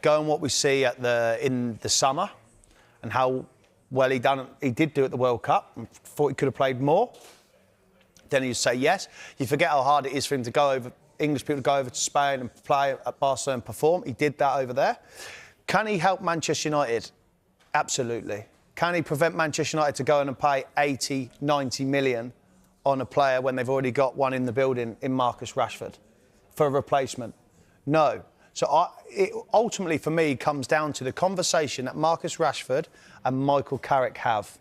going what we see in the summer and how well he did do at the World Cup, and thought he could have played more, then you'd say yes. You forget how hard it is for him to go over, English people to go over to Spain and play at Barcelona and perform. He did that over there. Can he help Manchester United? Absolutely. Can he prevent Manchester United to go in and pay 80, 90 million on a player when they've already got one in the building in Marcus Rashford for a replacement? No. So it ultimately, for me, comes down to the conversation that Marcus Rashford and Michael Carrick have.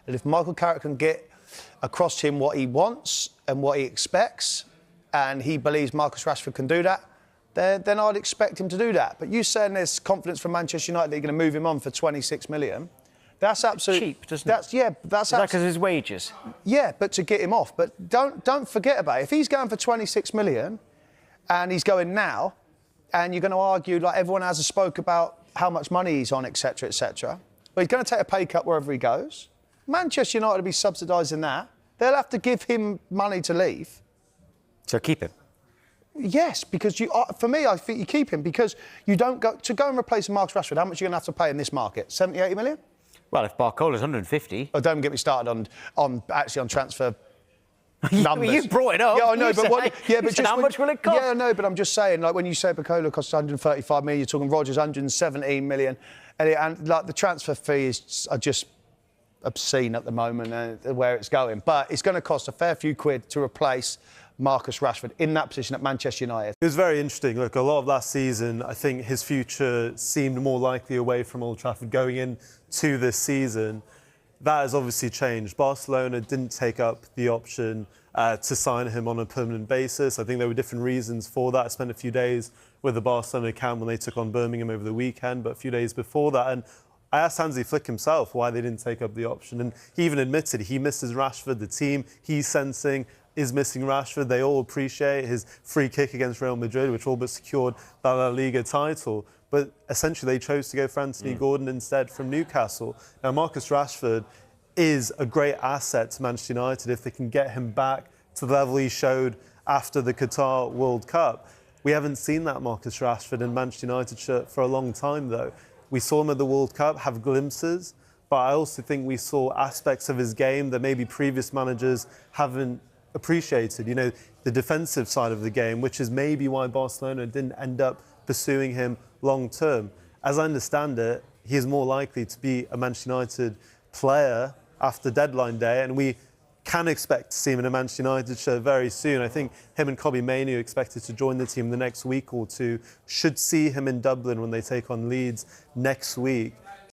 And if Michael Carrick can get across to him what he wants and what he expects, and he believes Marcus Rashford can do that, then I'd expect him to do that. But you saying there's confidence from Manchester United that you're going to move him on for 26 million, that's absolutely cheap, doesn't it? Yeah, that's because of his wages. Yeah, but to get him off. But don't forget about it. If he's going for 26 million, and he's going now, and you're going to argue like everyone has spoke about how much money he's on, etc., etc. Well, he's going to take a pay cut wherever he goes. Manchester United will be subsidising that. They'll have to give him money to leave. So keep him. Yes, because for me, I think you keep him because you don't go and replace Marcus Rashford. How much are you going to have to pay in this market? 70, 80 million? Well, if Barcola's 150. Oh, don't get me started on transfer numbers. You brought it up. Yeah, I know, but just how much will it cost? Yeah, I know, but I'm just saying, like when you say Barcola costs 135 million, you're talking Rodgers 117 million, and like the transfer fees are just obscene at the moment where it's going. But it's going to cost a fair few quid to replace Marcus Rashford in that position at Manchester United. It was very interesting. Look, a lot of last season, I think his future seemed more likely away from Old Trafford going into this season. That has obviously changed. Barcelona didn't take up the option to sign him on a permanent basis. I think there were different reasons for that. I spent a few days with the Barcelona camp when they took on Birmingham over the weekend, but a few days before that. And I asked Hansi Flick himself why they didn't take up the option. And he even admitted he misses Rashford. The team he's sensing is missing Rashford. They all appreciate his free kick against Real Madrid, which all but secured the La Liga title. But essentially, they chose to go for Anthony Gordon instead from Newcastle. Now, Marcus Rashford is a great asset to Manchester United if they can get him back to the level he showed after the Qatar World Cup. We haven't seen that Marcus Rashford in Manchester United shirt for a long time, though. We saw him at the World Cup have glimpses, but I also think we saw aspects of his game that maybe previous managers haven't appreciated. You know, the defensive side of the game, which is maybe why Barcelona didn't end up pursuing him long term. As I understand it, he is more likely to be a Manchester United player after deadline day, and we can expect to see him in a Manchester United shirt very soon. I think him and Kobbie Mainoo, expected to join the team the next week or two, should see him in Dublin when they take on Leeds next week.